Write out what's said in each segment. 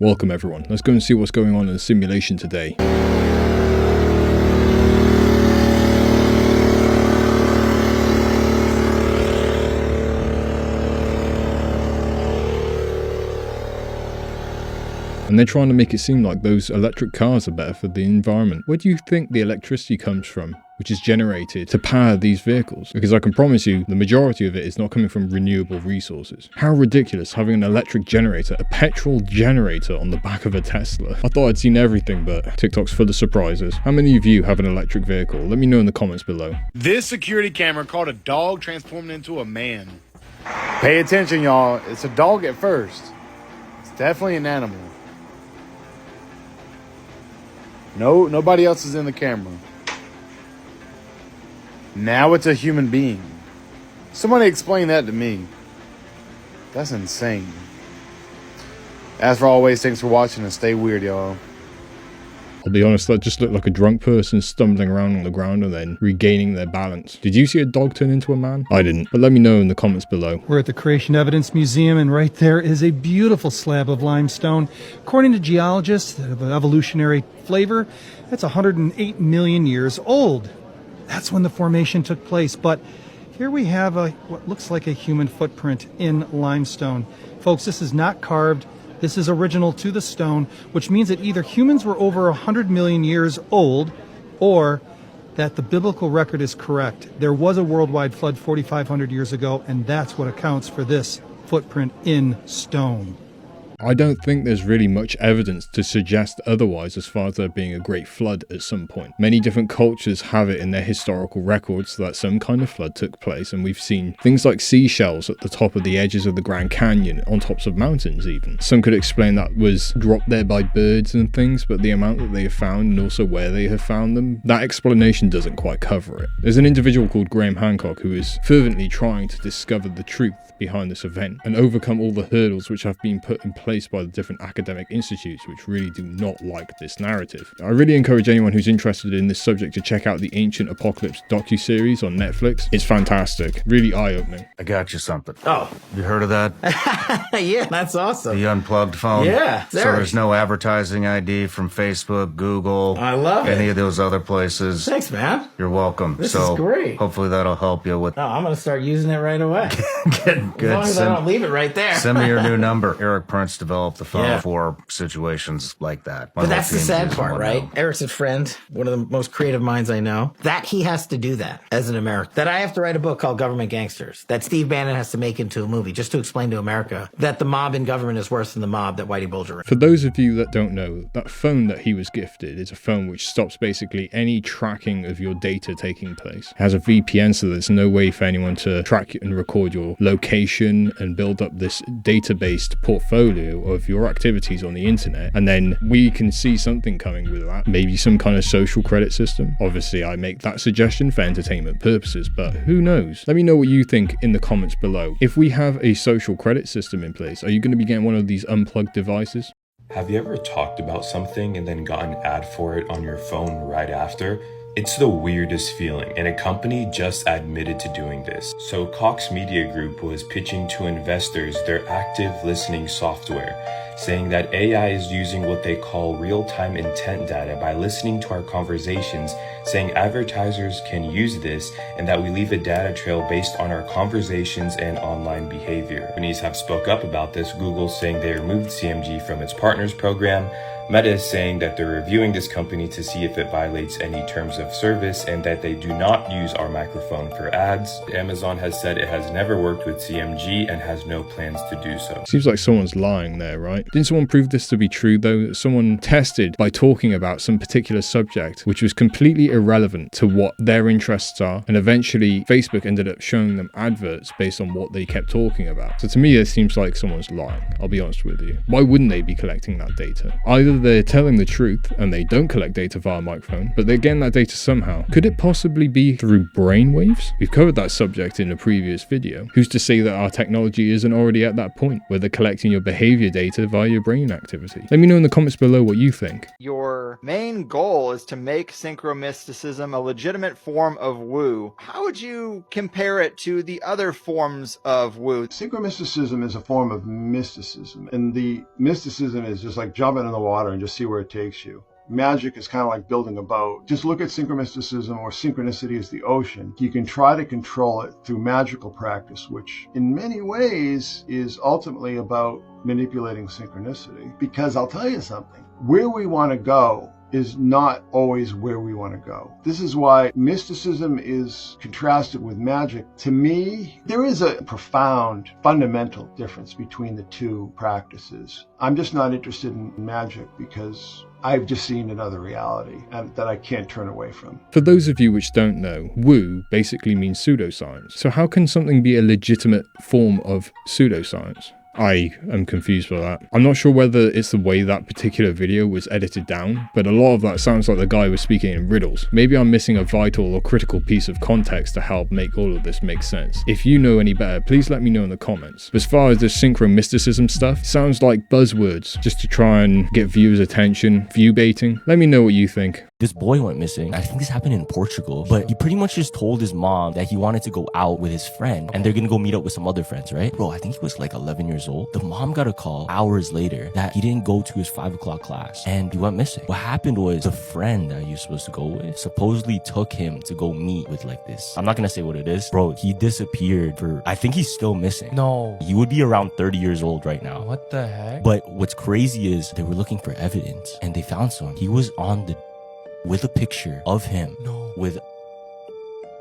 Welcome everyone, let's go and see what's going on in the simulation today. And they're trying to make it seem like those electric cars are better for the environment. Where do you think the electricity comes from, which is generated to power these vehicles? Because I can promise you, the majority of it is not coming from renewable resources. How ridiculous having an electric generator, a petrol generator on the back of a Tesla. I thought I'd seen everything, but TikTok's full of surprises. How many of you have an electric vehicle? Let me know in the comments below. This security camera caught a dog transforming into a man. Pay attention, y'all. It's a dog at first. It's definitely an animal. No, nobody else is in the camera. Now it's a human being. Somebody explain that to me. That's insane. As for always, thanks for watching and stay weird, y'all. I'll be honest, that just looked like a drunk person stumbling around on the ground and then regaining their balance. Did you see a dog turn into a man? I didn't, but let me know in the comments below. We're at the Creation Evidence Museum, and right there is a beautiful slab of limestone. According to geologists of evolutionary flavor, that's 108 million years old. That's when the formation took place, but here we have what looks like a human footprint in limestone. Folks, this is not carved. This is original to the stone, which means that either humans were over 100 million years old, or that the biblical record is correct. There was a worldwide flood 4,500 years ago, and that's what accounts for this footprint in stone. I don't think there's really much evidence to suggest otherwise as far as there being a great flood at some point. Many different cultures have it in their historical records that some kind of flood took place, and we've seen things like seashells at the top of the edges of the Grand Canyon, on tops of mountains even. Some could explain that was dropped there by birds and things, but the amount that they have found and also where they have found them, that explanation doesn't quite cover it. There's an individual called Graham Hancock who is fervently trying to discover the truth behind this event and overcome all the hurdles which have been put in place by the different academic institutes which really do not like this narrative. I really encourage anyone who's interested in this subject to check out the Ancient Apocalypse docu-series on Netflix. It's fantastic, really eye-opening. I got you something. Oh. You heard of that? Yeah, that's awesome. The unplugged phone? Yeah. So there's no advertising ID from Facebook, Google, I love it. any of those other places. Thanks, man. You're welcome. This is great. Hopefully that'll help you with... Oh, I'm going to start using it right away. Good. As long as I don't leave it right there. Send me your new number. Eric Prince developed the phone Yeah. for situations like that. But that's the sad part, right? Eric's a friend, one of the most creative minds I know. That he has to do that as an American. That I have to write a book called Government Gangsters. That Steve Bannon has to make into a movie just to explain to America that the mob in government is worse than the mob that Whitey Bulger ran. For those of you that don't know, that phone that he was gifted is a phone which stops basically any tracking of your data taking place. It has a VPN, so there's no way for anyone to track and record your location and build up this data-based portfolio of your activities on the internet, and then we can see something coming with that, maybe some kind of social credit system. Obviously I make that suggestion for entertainment purposes, but who knows? Let me know what you think in the comments below. If we have a social credit system in place, are you going to be getting one of these unplugged devices? Have you ever talked about something and then got an ad for it on your phone right after? It's the weirdest feeling, and a company just admitted to doing this. So Cox Media Group was pitching to investors their active listening software, saying that AI is using what they call real-time intent data by listening to our conversations, saying advertisers can use this and that we leave a data trail based on our conversations and online behavior. Companies have spoke up about this, Google saying they removed CMG from its partners program, Meta is saying that they're reviewing this company to see if it violates any terms of service and that they do not use our microphone for ads. Amazon has said it has never worked with CMG and has no plans to do so. Seems like someone's lying there, right? Didn't someone prove this to be true though? Someone tested by talking about some particular subject which was completely irrelevant to what their interests are, and eventually Facebook ended up showing them adverts based on what they kept talking about. So to me it seems like someone's lying, I'll be honest with you. Why wouldn't they be collecting that data? Either they're telling the truth and they don't collect data via microphone, but they're getting that data somehow. Could it possibly be through brainwaves? We've covered that subject in a previous video. Who's to say that our technology isn't already at that point where they're collecting your behavior data via amplify your brain activity. Let me know in the comments below what you think. Your main goal is to make synchromysticism a legitimate form of woo. How would you compare it to the other forms of woo? Synchromysticism is a form of mysticism, and the mysticism is just like jumping in the water and just see where it takes you. Magic is kind of like building a boat. Just look at synchromysticism, or synchronicity as the ocean. You can try to control it through magical practice, which in many ways is ultimately about manipulating synchronicity. Because I'll tell you something, where we want to go is not always where we want to go. This is why mysticism is contrasted with magic. To me, there is a profound fundamental difference between the two practices. I'm just not interested in magic because I've just seen another reality and that I can't turn away from. For those of you which don't know, woo basically means pseudoscience. So how can something be a legitimate form of pseudoscience? I am confused by that. I'm not sure whether it's the way that particular video was edited down, but a lot of that sounds like the guy was speaking in riddles. Maybe I'm missing a vital or critical piece of context to help make all of this make sense. If you know any better, please let me know in the comments. As far as this synchromysticism stuff, it sounds like buzzwords just to try and get viewers' attention, view baiting. Let me know what you think. This boy went missing. I think this happened in Portugal, but he pretty much just told his mom that he wanted to go out with his friend and they're gonna go meet up with some other friends, right? Bro, I think he was like 11 years old. The mom got a call hours later that he didn't go to his 5 o'clock class and he went missing. What happened was the friend that he was supposed to go with supposedly took him to go meet with like this. I'm not gonna say what it is. Bro, he disappeared for, I think he's still missing. No. He would be around 30 years old right now. What the heck? But what's crazy is they were looking for evidence and they found some. He was on the with a picture of him. No. With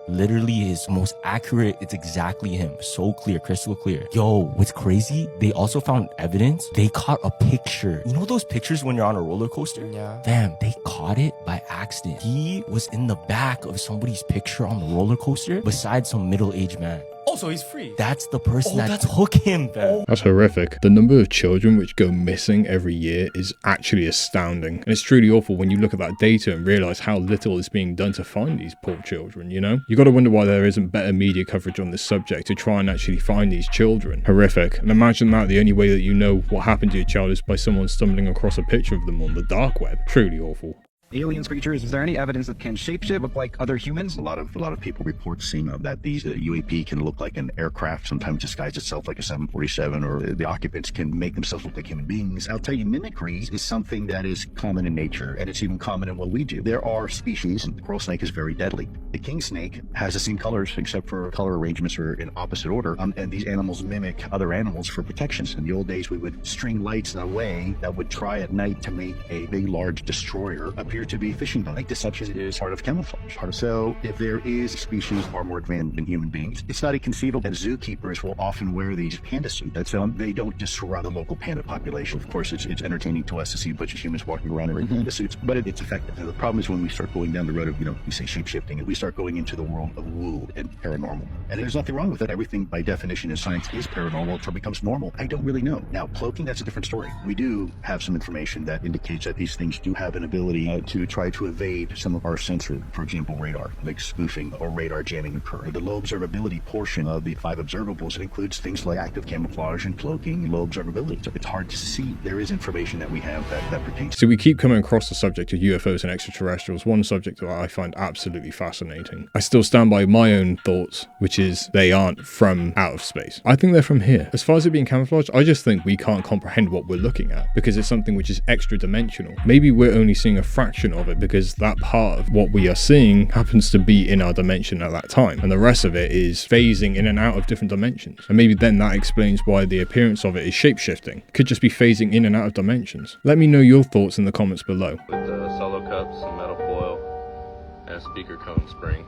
literally his most accurate, it's exactly him. So clear, crystal clear. Yo, what's crazy? They also found evidence. They caught a picture. You know those pictures when you're on a roller coaster? Yeah. Damn, they caught it by accident. He was in the back of somebody's picture on the roller coaster beside some middle-aged man. Oh, so he's free. That's the person that took him, fam. That's horrific. The number of children which go missing every year is actually astounding. And it's truly awful when you look at that data and realize how little is being done to find these poor children, you know? You gotta wonder why there isn't better media coverage on this subject to try and actually find these children. Horrific. And imagine that the only way that you know what happened to your child is by someone stumbling across a picture of them on the dark web. Truly awful. Aliens, creatures, is there any evidence that can shapeshift, look like other humans? A lot of people report seeing that these UAP can look like an aircraft, sometimes disguise itself like a 747, or the occupants can make themselves look like human beings. I'll tell you, mimicry is something that is common in nature, and it's even common in what we do. There are species, and the coral snake is very deadly. The king snake has the same colors, except for color arrangements are in opposite order, and these animals mimic other animals for protections. In the old days, we would string lights away that would try at night to make a big, large destroyer appear to be fishing boat. Like deception is part of camouflage. So if there is a species far more advanced than human beings, it's not inconceivable that zookeepers will often wear these panda suits. So they don't destroy the local panda population. Of course, it's entertaining to us to see a bunch of humans walking around in panda suits, but it's effective. And the problem is when we start going down the road of, we say shape-shifting, and we start going into the world of woo and paranormal. And there's nothing wrong with it. Everything by definition in science is paranormal until it becomes normal. I don't really know. Now, cloaking, that's a different story. We do have some information that indicates that these things do have an ability to try to evade some of our sensor, for example, radar, like spoofing or radar jamming occur. The low observability portion of the 5 observables, it includes things like active camouflage and cloaking, low observability. So it's hard to see. There is information that we have that pertains. So we keep coming across the subject of UFOs and extraterrestrials, one subject that I find absolutely fascinating. I still stand by my own thoughts, which is they aren't from out of space. I think they're from here. As far as it being camouflage, I just think we can't comprehend what we're looking at because it's something which is extra dimensional. Maybe we're only seeing a fraction of it because that part of what we are seeing happens to be in our dimension at that time, and the rest of it is phasing in and out of different dimensions. And maybe then that explains why the appearance of it is shape-shifting. Could just be phasing in and out of dimensions. Let me know your thoughts in the comments below. With solo cups, some metal foil, and a speaker cone spring.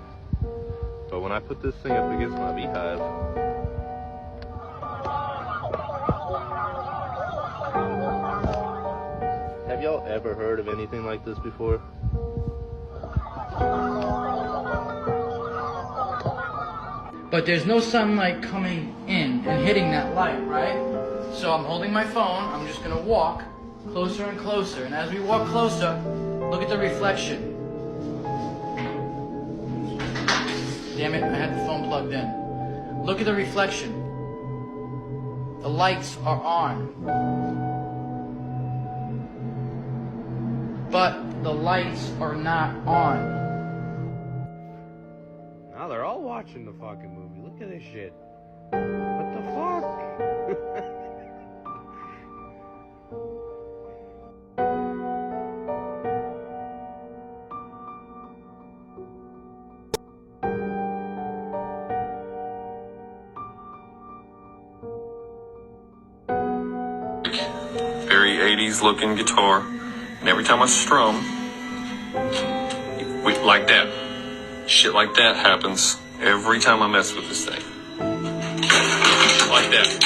But when I put this thing up against my beehive, have y'all ever heard of anything like this before? But there's no sunlight coming in and hitting that light, right? So I'm holding my phone, I'm just gonna walk closer and closer, and as we walk closer, look at the reflection. Damn it, I had the phone plugged in. Look at the reflection. The lights are on. but the lights are not on. Now they're all watching the fucking movie. Look at this shit. What the fuck? Very 80s looking guitar, and every time I strum, like that, shit like that happens every time I mess with this thing. Shit like that.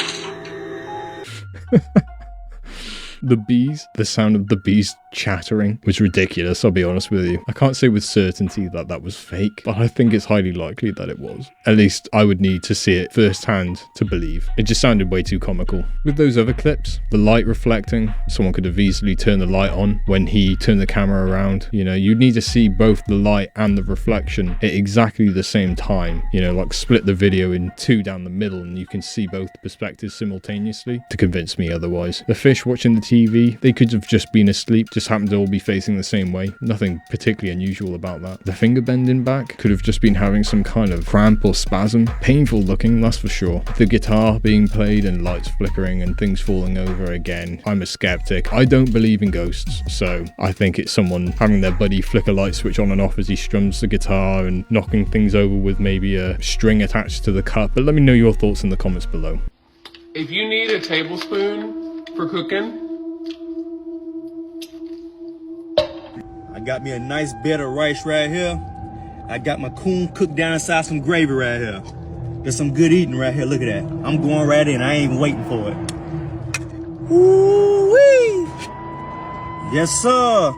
The bees, the sound of the bees chattering was ridiculous, I'll be honest with you. I can't say with certainty that that was fake, but I think it's highly likely that it was. At least I would need to see it firsthand to believe. It just sounded way too comical. With those other clips, the light reflecting, someone could have easily turned the light on when he turned the camera around. You know, you'd need to see both the light and the reflection at exactly the same time. You know, like split the video in two down the middle and you can see both perspectives simultaneously to convince me otherwise. The fish watching the TV, they could have just been asleep, just happened to all be facing the same way. Nothing particularly unusual about that. The finger bending back could have just been having some kind of cramp or spasm. Painful looking, that's for sure. The guitar being played and lights flickering and things falling over again. I'm a skeptic. I don't believe in ghosts, so I think it's someone having their buddy flick a light switch on and off as he strums the guitar and knocking things over with maybe a string attached to the cup. But let me know your thoughts in the comments below. If you need a tablespoon for cooking, I got me a nice bed of rice right here. I got my coon cooked down inside some gravy right here. There's some good eating right here. Look at that. I'm going right in. I ain't even waiting for it. Ooh-wee! Yes, sir.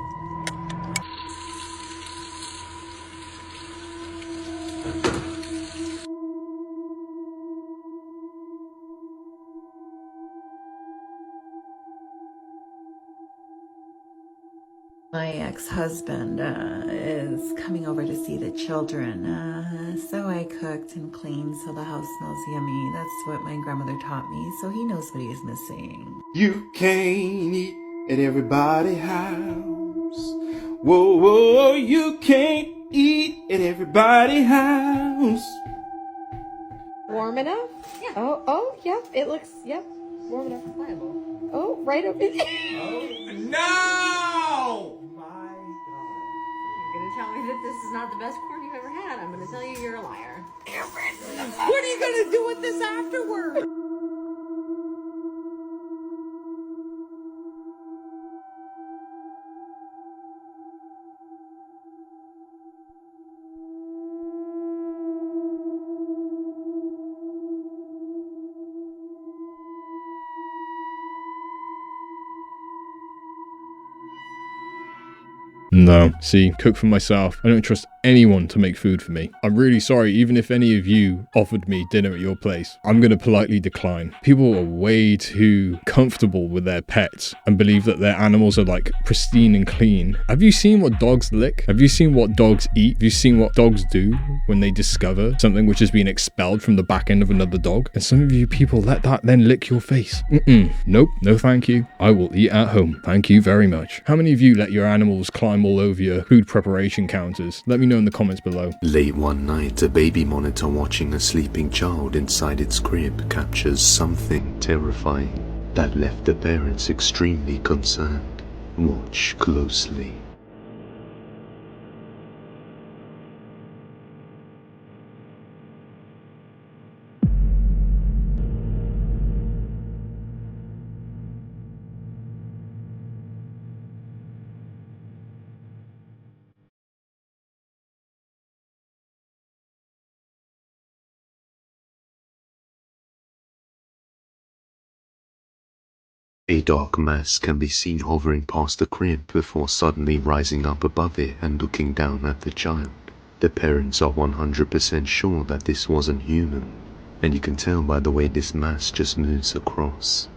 My ex-husband is coming over to see the children, so I cooked and cleaned so the house smells yummy. That's what my grandmother taught me, so he knows what he's missing. You can't eat at everybody's house. Whoa, whoa, you can't eat at everybody's house. Warm enough? Yeah. Oh, yep, it looks, yep, warm enough. Pliable. Oh, right up in Oh, no! You're gonna tell me that this is not the best corn you've ever had. I'm gonna tell you you're a liar. What are you gonna do with this afterward? No. See, cook for myself. I don't trust anyone to make food for me. I'm really sorry, even if any of you offered me dinner at your place, I'm going to politely decline. People are way too comfortable with their pets and believe that their animals are like pristine and clean. Have you seen what dogs lick? Have you seen what dogs eat? Have you seen what dogs do when they discover something which has been expelled from the back end of another dog? And some of you people let that then lick your face. Nope, no thank you. I will eat at home. Thank you very much. How many of you let your animals climb all over your food preparation counters? Let me know in the comments below. Late one night, a baby monitor watching a sleeping child inside its crib captures something terrifying that left the parents extremely concerned. Watch closely. A dark mass can be seen hovering past the crib before suddenly rising up above it and looking down at the child. The parents are 100% sure that this wasn't human, and you can tell by the way this mass just moves across.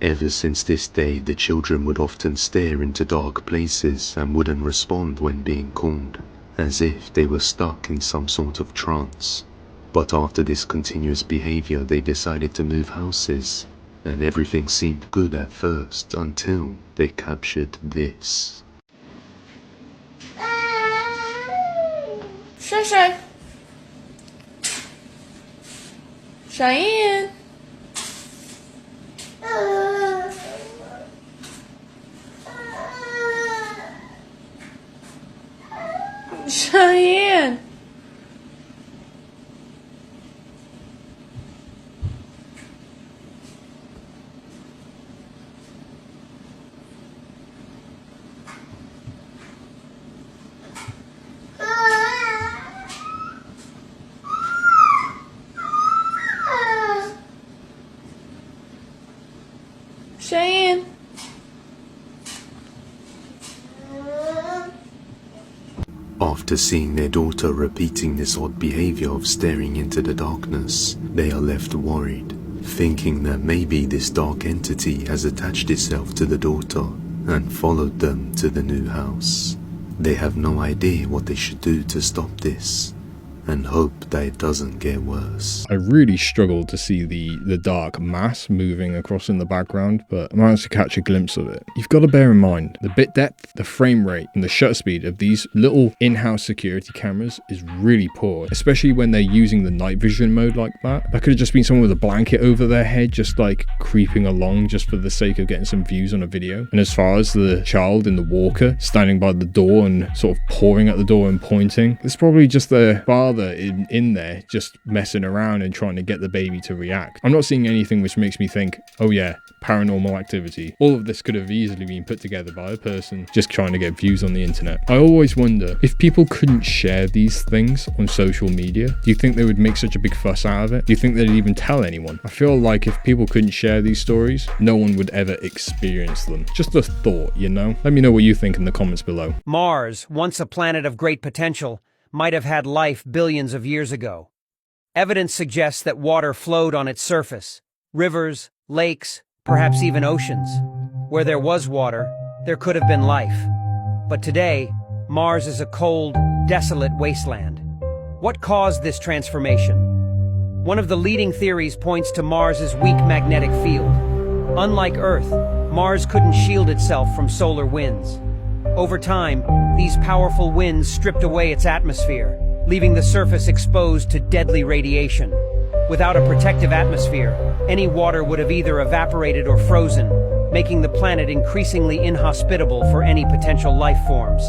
Ever since this day, the children would often stare into dark places and wouldn't respond when being called, as if they were stuck in some sort of trance. But after this continuous behavior, they decided to move houses. And everything seemed good at first until they captured this. Shay Shay. Cheyenne. Cheyenne. Cheyenne. After seeing their daughter repeating this odd behavior of staring into the darkness, they are left worried, thinking that maybe this dark entity has attached itself to the daughter and followed them to the new house. They have no idea what they should do to stop this, and hope that it doesn't get worse. I really struggled to see the dark mass moving across in the background, but I managed to catch a glimpse of it. You've got to bear in mind, the bit depth, the frame rate, and the shutter speed of these little in-house security cameras is really poor, especially when they're using the night vision mode like that. That could have just been someone with a blanket over their head, just like creeping along just for the sake of getting some views on a video. And as far as the child in the walker standing by the door and sort of pawing at the door and pointing, it's probably just the father in there just messing around and trying to get the baby to react. I'm not seeing anything which makes me think, oh yeah, paranormal activity. All of this could have easily been put together by a person just trying to get views on the internet. I always wonder, if people couldn't share these things on social media, do you think they would make such a big fuss out of it? Do you think they'd even tell anyone? I feel like if people couldn't share these stories, no one would ever experience them. Just a thought, you know? Let me know what you think in the comments below. Mars, once a planet of great potential, might have had life billions of years ago. Evidence suggests that water flowed on its surface. Rivers, lakes, perhaps even oceans. Where there was water, there could have been life. But today, Mars is a cold, desolate wasteland. What caused this transformation? One of the leading theories points to Mars's weak magnetic field. Unlike Earth, Mars couldn't shield itself from solar winds. Over time, these powerful winds stripped away its atmosphere, leaving the surface exposed to deadly radiation. Without a protective atmosphere, any water would have either evaporated or frozen, making the planet increasingly inhospitable for any potential life forms.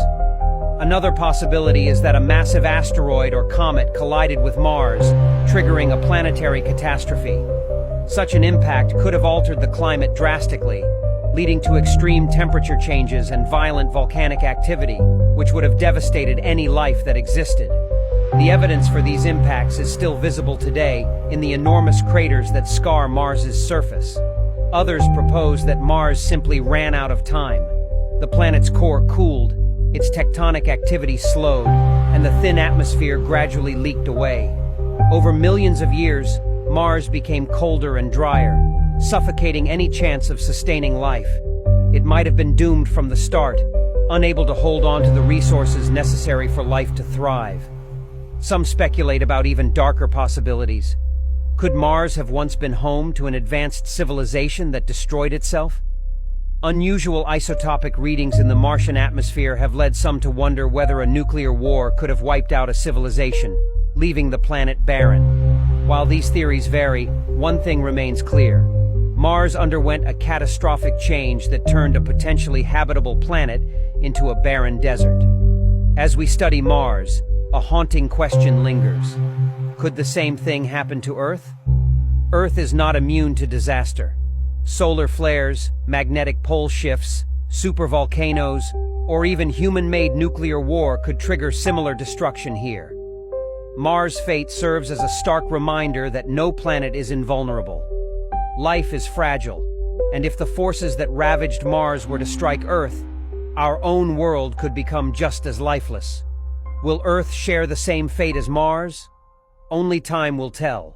Another possibility is that a massive asteroid or comet collided with Mars, triggering a planetary catastrophe. Such an impact could have altered the climate drastically, leading to extreme temperature changes and violent volcanic activity, which would have devastated any life that existed. The evidence for these impacts is still visible today in the enormous craters that scar Mars's surface. Others propose that Mars simply ran out of time. The planet's core cooled, its tectonic activity slowed, and the thin atmosphere gradually leaked away. Over millions of years, Mars became colder and drier, suffocating any chance of sustaining life. It might have been doomed from the start, unable to hold on to the resources necessary for life to thrive. Some speculate about even darker possibilities. Could Mars have once been home to an advanced civilization that destroyed itself? Unusual isotopic readings in the Martian atmosphere have led some to wonder whether a nuclear war could have wiped out a civilization, leaving the planet barren. While these theories vary, one thing remains clear. Mars underwent a catastrophic change that turned a potentially habitable planet into a barren desert. As we study Mars, a haunting question lingers. Could the same thing happen to Earth? Earth is not immune to disaster. Solar flares, magnetic pole shifts, supervolcanoes, or even human-made nuclear war could trigger similar destruction here. Mars' fate serves as a stark reminder that no planet is invulnerable. Life is fragile, and if the forces that ravaged Mars were to strike Earth, our own world could become just as lifeless. Will Earth share the same fate as Mars? Only time will tell.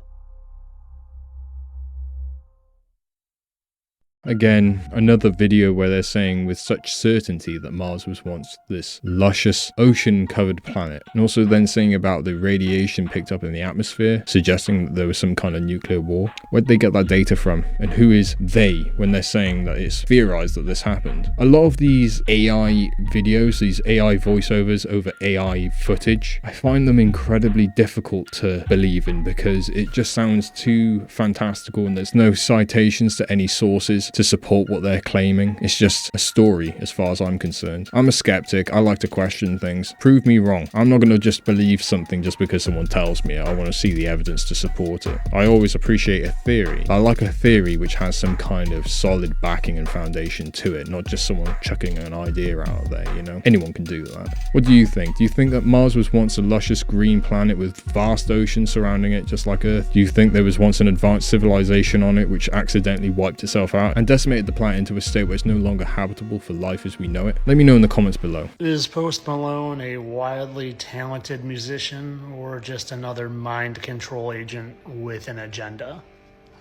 Again, another video where they're saying with such certainty that Mars was once this luscious, ocean-covered planet, and also then saying about the radiation picked up in the atmosphere, suggesting that there was some kind of nuclear war. Where'd they get that data from? And who is they when they're saying that it's theorized that this happened? A lot of these AI videos, these AI voiceovers over AI footage, I find them incredibly difficult to believe in because it just sounds too fantastical and there's no citations to any sources to support what they're claiming. It's just a story as far as I'm concerned. I'm a skeptic. I like to question things. Prove me wrong. I'm not going to just believe something just because someone tells me. I want to see the evidence to support it. I always appreciate a theory. I like a theory which has some kind of solid backing and foundation to it, not just someone chucking an idea out there, you know? Anyone can do that. What do you think? Do you think that Mars was once a luscious green planet with vast oceans surrounding it, just like Earth? Do you think there was once an advanced civilization on it which accidentally wiped itself out and decimated the planet into a state where it's no longer habitable for life as we know it? Let me know in the comments below. Is Post Malone a wildly talented musician or just another mind control agent with an agenda?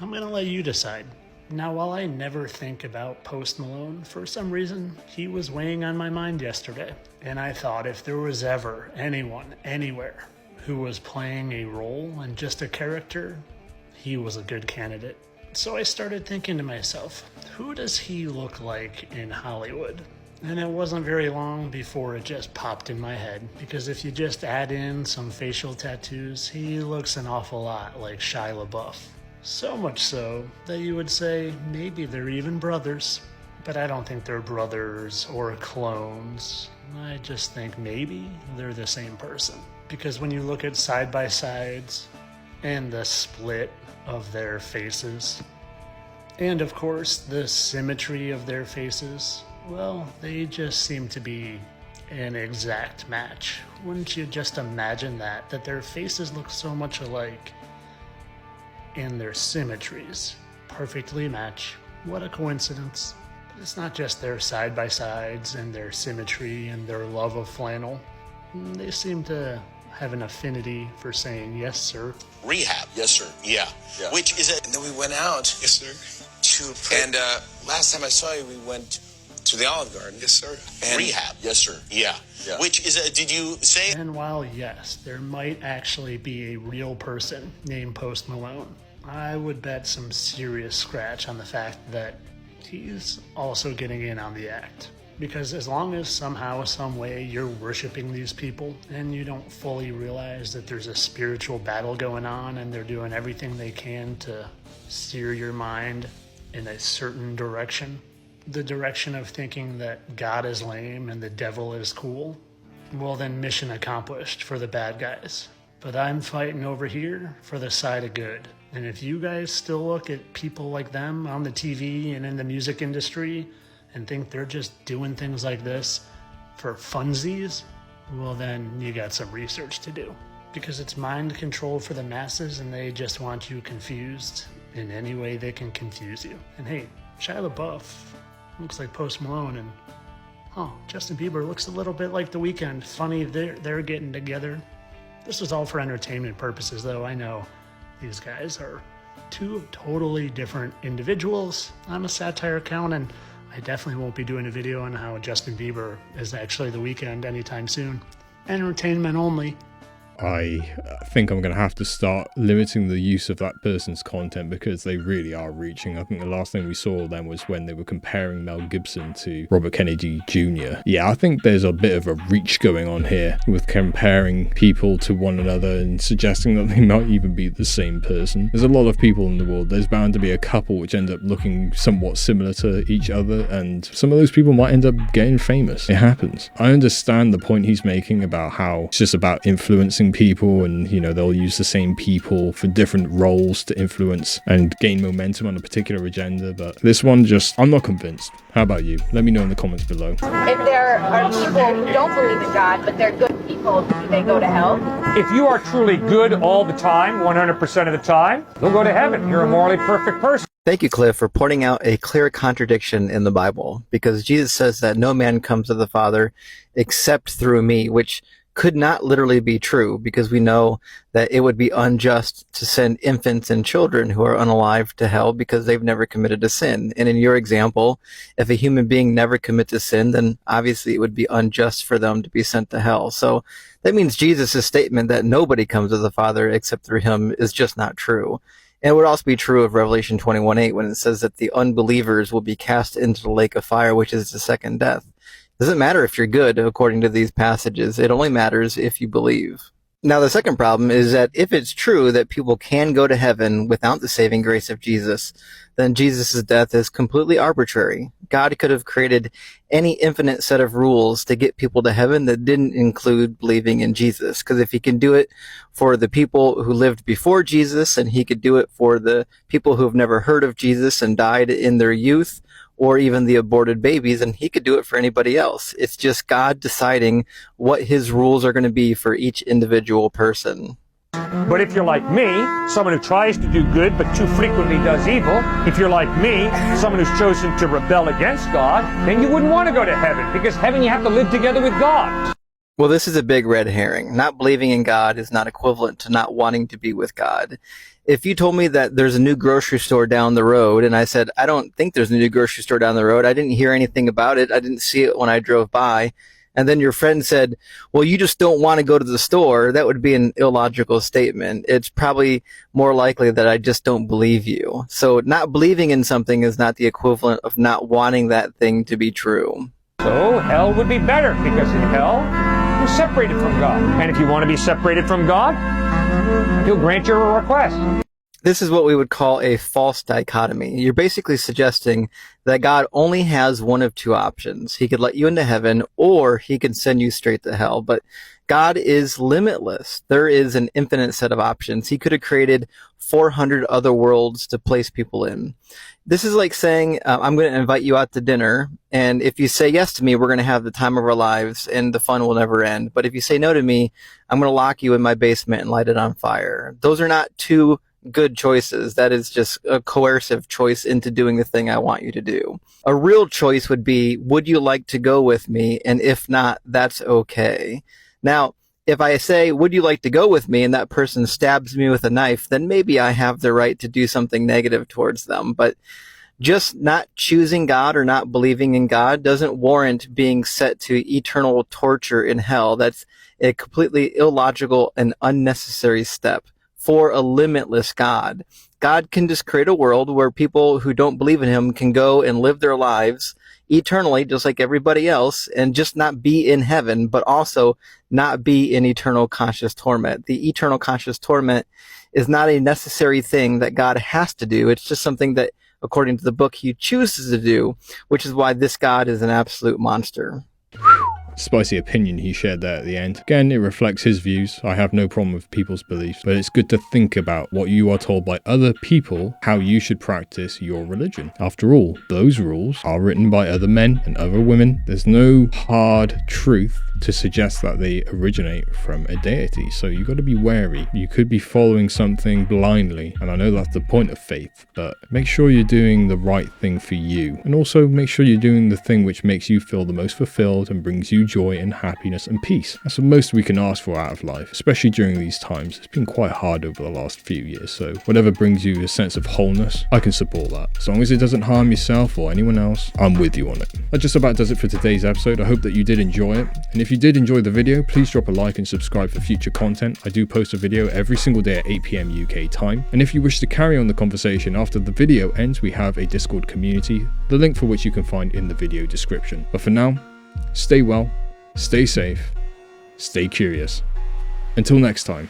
I'm gonna let you decide. Now, while I never think about Post Malone, for some reason, he was weighing on my mind yesterday. And I thought if there was ever anyone, anywhere, who was playing a role and just a character, he was a good candidate. So I started thinking to myself, who does he look like in Hollywood? And it wasn't very long before it just popped in my head, because if you just add in some facial tattoos, he looks an awful lot like Shia LaBeouf. So much so that you would say maybe they're even brothers. But I don't think they're brothers or clones. I just think maybe they're the same person. Because when you look at side-by-sides and the split of their faces, and of course the symmetry of their faces, well, they just seem to be an exact match. Wouldn't you just imagine that their faces look so much alike and their symmetries perfectly match? What a coincidence. But it's not just their side-by-sides and their symmetry and their love of flannel. They seem to have an affinity for saying, yes, sir. Rehab. Yes, sir. Yeah. Which is it? And then we went out. Yes, sir. And last time I saw you, we went to the Olive Garden. Yes, sir. And rehab. Yes, sir. Yeah. Which is it? Did you say? And while, yes, there might actually be a real person named Post Malone, I would bet some serious scratch on the fact that he's also getting in on the act. Because as long as somehow, some way you're worshiping these people and you don't fully realize that there's a spiritual battle going on and they're doing everything they can to steer your mind in a certain direction, the direction of thinking that God is lame and the devil is cool, well then mission accomplished for the bad guys. But I'm fighting over here for the side of good. And if you guys still look at people like them on the TV and in the music industry and think they're just doing things like this for funsies, well then you got some research to do. Because it's mind control for the masses and they just want you confused in any way they can confuse you. And hey, Shia LaBeouf looks like Post Malone, and Justin Bieber looks a little bit like The Weeknd. Funny, they're getting together. This was all for entertainment purposes, though. I know these guys are two totally different individuals. I'm a satire account, and I definitely won't be doing a video on how Justin Bieber is actually The Weeknd anytime soon. Entertainment only. I think I'm going to have to start limiting the use of that person's content because they really are reaching. I think the last thing we saw then was when they were comparing Mel Gibson to Robert Kennedy Jr. Yeah, I think there's a bit of a reach going on here with comparing people to one another and suggesting that they might even be the same person. There's a lot of people in the world. There's bound to be a couple which end up looking somewhat similar to each other, and some of those people might end up getting famous. It happens. I understand the point he's making about how it's just about influencing people, and you know, they'll use the same people for different roles to influence and gain momentum on a particular agenda, but this one just, I'm not convinced. How about you? Let me know in the comments below. If there are people who don't believe in God, but they're good people, do they go to hell? If you are truly good all the time, 100% of the time, you'll go to heaven. You're a morally perfect person. Thank you, Cliff, for pointing out a clear contradiction in the Bible, because Jesus says that no man comes to the Father except through me, which could not literally be true, because we know that it would be unjust to send infants and children who are unalive to hell because they've never committed a sin. And in your example, if a human being never commits a sin, then obviously it would be unjust for them to be sent to hell. So that means Jesus' statement that nobody comes to the Father except through him is just not true. And it would also be true of Revelation 21:8 when it says that the unbelievers will be cast into the lake of fire, which is the second death. It doesn't matter if you're good, according to these passages. It only matters if you believe. Now, the second problem is that if it's true that people can go to heaven without the saving grace of Jesus, then Jesus' death is completely arbitrary. God could have created any infinite set of rules to get people to heaven that didn't include believing in Jesus. Because if he can do it for the people who lived before Jesus, and he could do it for the people who have never heard of Jesus and died in their youth, or even the aborted babies, and he could do it for anybody else. It's just God deciding what his rules are going to be for each individual person. But if you're like me, someone who tries to do good but too frequently does evil, if you're like me, someone who's chosen to rebel against God, then you wouldn't want to go to heaven, because heaven you have to live together with God. Well, this is a big red herring. Not believing in God is not equivalent to not wanting to be with God. If you told me that there's a new grocery store down the road, and I said, I don't think there's a new grocery store down the road, I didn't hear anything about it, I didn't see it when I drove by, and then your friend said, well, you just don't want to go to the store, that would be an illogical statement. It's probably more likely that I just don't believe you. So not believing in something is not the equivalent of not wanting that thing to be true. So hell would be better, because in hell, we're separated from God. And if you want to be separated from God, he'll grant your request. This is what we would call a false dichotomy. You're basically suggesting that God only has one of two options. He could let you into heaven, or he can send you straight to hell. But God is limitless. There is an infinite set of options. He could have created 400 other worlds to place people in. This is like saying, I'm going to invite you out to dinner, and if you say yes to me, we're going to have the time of our lives, and the fun will never end. But if you say no to me, I'm going to lock you in my basement and light it on fire. Those are not two good choices. That is just a coercive choice into doing the thing I want you to do. A real choice would be, would you like to go with me? And if not, that's okay. Now, if I say, would you like to go with me, and that person stabs me with a knife, then maybe I have the right to do something negative towards them. But just not choosing God or not believing in God doesn't warrant being set to eternal torture in hell. That's a completely illogical and unnecessary step for a limitless God. God can just create a world where people who don't believe in him can go and live their lives eternally, just like everybody else, and just not be in heaven, but also not be in eternal conscious torment. The eternal conscious torment is not a necessary thing that God has to do. It's just something that, according to the book, he chooses to do, which is why this God is an absolute monster. Spicy opinion he shared there at the end. Again, it reflects his views. I have no problem with people's beliefs, but it's good to think about what you are told by other people, how you should practice your religion. After all, those rules are written by other men and other women. There's no hard truth to suggest that they originate from a deity, so you got to be wary. You could be following something blindly, and I know that's the point of faith, but make sure you're doing the right thing for you, and also make sure you're doing the thing which makes you feel the most fulfilled and brings you joy and happiness and peace. That's the most we can ask for out of life, especially during these times. It's been quite hard over the last few years, so whatever brings you a sense of wholeness, I can support that. As long as it doesn't harm yourself or anyone else, I'm with you on it. That just about does it for today's episode. I hope that you did enjoy it, and if you did enjoy the video, please drop a like and subscribe for future content. I do post a video every single day at 8 PM UK time, and if you wish to carry on the conversation after the video ends, we have a Discord community, the link for which you can find in the video description. But for now, stay well, stay safe, stay curious. Until next time.